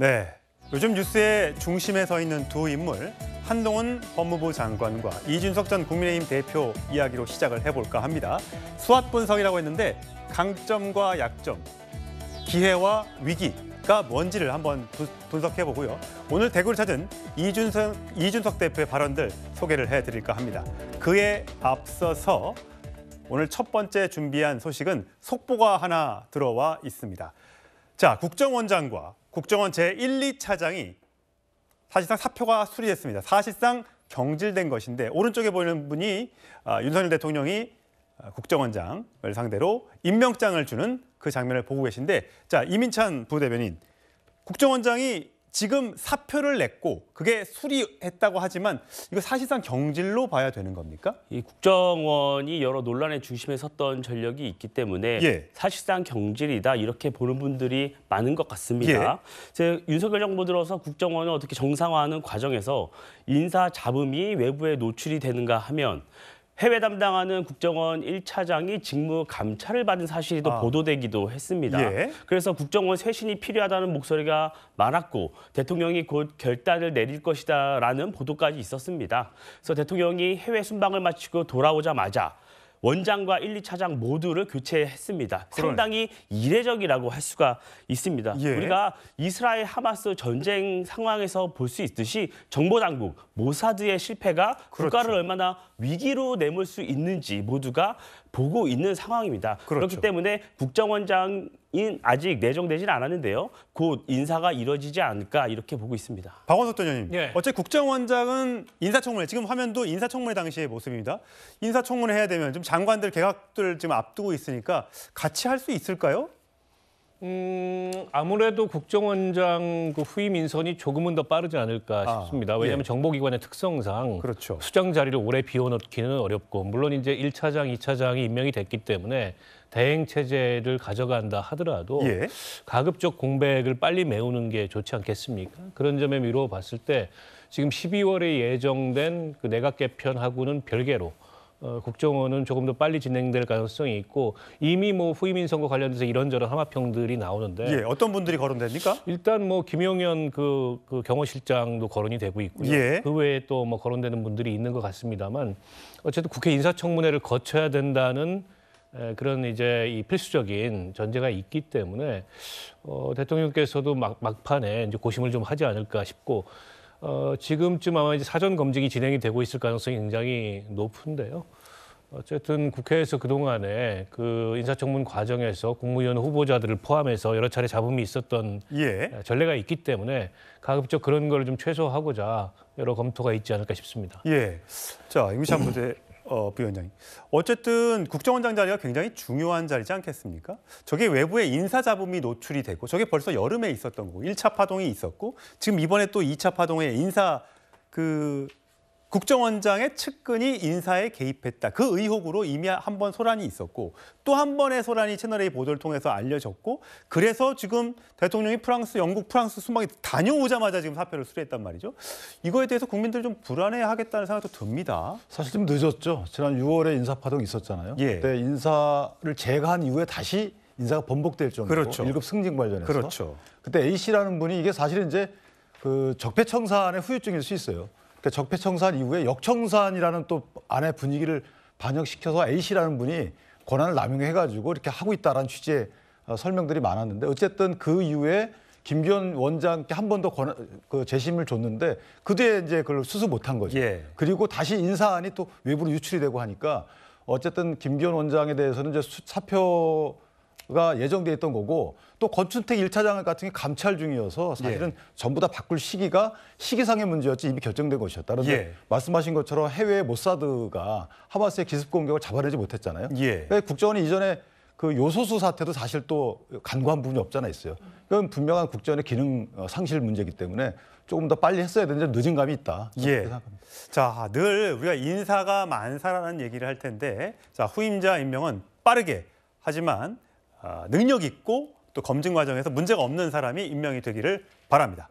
네, 요즘 뉴스의 중심에 서 있는 두 인물, 한동훈 법무부 장관과 이준석 전 국민의힘 대표 이야기로 시작을 해볼까 합니다. 수완 분석이라고 했는데 강점과 약점, 기회와 위기가 뭔지를 한번 분석해보고요. 오늘 대구를 찾은 이준석 대표의 발언들 소개를 해드릴까 합니다. 그에 앞서서 오늘 첫 번째 준비한 소식은 속보가 하나 들어와 있습니다. 자, 국정원장과 국정원 제1, 2차장이 사실상 사표가 수리됐습니다. 사실상 경질된 것인데 오른쪽에 보이는 분이 윤석열 대통령이 국정원장을 상대로 임명장을 주는 그 장면을 보고 계신데, 자, 이민찬 부대변인, 국정원장이 지금 사표를 냈고 그게 수리했다고 하지만 이거 사실상 경질로 봐야 되는 겁니까? 이 국정원이 여러 논란의 중심에 섰던 전력이 있기 때문에 사실상 경질이다 이렇게 보는 분들이 많은 것 같습니다. 윤석열 정부 들어서 국정원을 어떻게 정상화하는 과정에서 인사 잡음이 외부에 노출이 되는가 하면 해외 담당하는 국정원 1차장이 직무 감찰을 받은 사실이 또 보도되기도 했습니다. 그래서 국정원 쇄신이 필요하다는 목소리가 많았고 대통령이 곧 결단을 내릴 것이다라는 보도까지 있었습니다. 그래서 대통령이 해외 순방을 마치고 돌아오자마자 원장과 1, 2차장 모두를 교체했습니다. 상당히 이례적이라고 할 수가 있습니다. 우리가 이스라엘 하마스 전쟁 상황에서 볼 수 있듯이 정보당국, 모사드의 실패가 국가를 얼마나 위기로 내몰 수 있는지 모두가 보고 있는 상황입니다. 그렇기 때문에 국정원장인 아직 내정되진 않았는데요. 곧 인사가 이뤄지지 않을까 이렇게 보고 있습니다. 박원석 대변인, 어째 국정원장은 인사청문회, 지금 화면도 인사청문회 당시의 모습입니다. 인사청문회 해야 되면 좀 장관들 개각들 지금 앞두고 있으니까 같이 할 수 있을까요? 아무래도 국정원장 그 후임 인선이 조금은 더 빠르지 않을까 싶습니다. 왜냐하면 정보기관의 특성상 수장 자리를 오래 비워놓기는 어렵고, 물론 이제 1차장, 2차장이 임명이 됐기 때문에 대행 체제를 가져간다 하더라도 가급적 공백을 빨리 메우는 게 좋지 않겠습니까? 그런 점에 미루어 봤을 때 지금 12월에 예정된 그 내각 개편하고는 별개로 국정원은 조금 더 빨리 진행될 가능성이 있고, 이미 뭐 후임인 선거 관련돼서 이런저런 함합평들이 나오는데 어떤 분들이 거론됩니까? 일단 뭐 김용현 그 경호실장도 거론이 되고 있고요. 그 외에 또 뭐 거론되는 분들이 있는 것 같습니다만, 어쨌든 국회 인사청문회를 거쳐야 된다는 그런 이제 이 필수적인 전제가 있기 때문에 대통령께서도 막판에 이제 고심을 좀 하지 않을까 싶고, 지금쯤 아마 이제 사전 검증이 진행이 되고 있을 가능성이 굉장히 높은데요. 어쨌든 국회에서 그동안에 그 인사청문 과정에서 국무위원 후보자들을 포함해서 여러 차례 잡음이 있었던 전례가 있기 때문에 가급적 그런 걸 좀 최소화하고자 여러 검토가 있지 않을까 싶습니다. 자, 임시한 부위원장님, 어쨌든 국정원장 자리가 굉장히 중요한 자리지 않겠습니까? 저게 외부의 인사 잡음이 노출이 되고, 저게 벌써 여름에 있었던 거고, 1차 파동이 있었고, 지금 이번에 또 2차 파동에 인사 국정원장의 측근이 인사에 개입했다. 그 의혹으로 이미 한 번 소란이 있었고, 또 한 번의 소란이 채널A 보도를 통해서 알려졌고, 그래서 지금 대통령이 영국, 프랑스 순방에 다녀오자마자 지금 사표를 수리했단 말이죠. 이거에 대해서 국민들이 좀 불안해하겠다는 생각도 듭니다. 사실 좀 늦었죠. 지난 6월에 인사파동이 있었잖아요. 그때 인사를 제거한 이후에 다시 인사가 번복될 정도로 1급 승진 관련해서. 그때 A씨라는 분이 이게 사실은 이제 그 적폐청산의 후유증일 수 있어요. 그러니까 적폐청산 이후에 역청산이라는 또 안의 분위기를 반영시켜서 A씨라는 분이 권한을 남용해가지고 이렇게 하고 있다라는 취지의 설명들이 많았는데, 어쨌든 그 이후에 김기현 원장께 한 번 더 재심을 줬는데 그 뒤에 이제 그걸 수습 못한 거죠. 그리고 다시 인사안이 또 외부로 유출이 되고 하니까 어쨌든 김기현 원장에 대해서는 이제 사표가 예정돼 있던 거고, 또 권춘택 1차장 같은 게 감찰 중이어서 사실은 전부 다 바꿀 시기상의 문제였지 이미 결정된 것이었다. 그런데 말씀하신 것처럼 해외 모사드가 하마스의 기습 공격을 잡아내지 못했잖아요. 국정원이 이전에 그 요소수 사태도 사실 또 간과한 부분이 없잖아 있어요. 이건 분명한 국정원의 기능 상실 문제이기 때문에 조금 더 빨리 했어야 되는데 늦은 감이 있다. 자, 늘 우리가 인사가 만사라는 얘기를 할 텐데, 자, 후임자 임명은 빠르게 하지만 능력 있고 또 검증 과정에서 문제가 없는 사람이 임명이 되기를 바랍니다.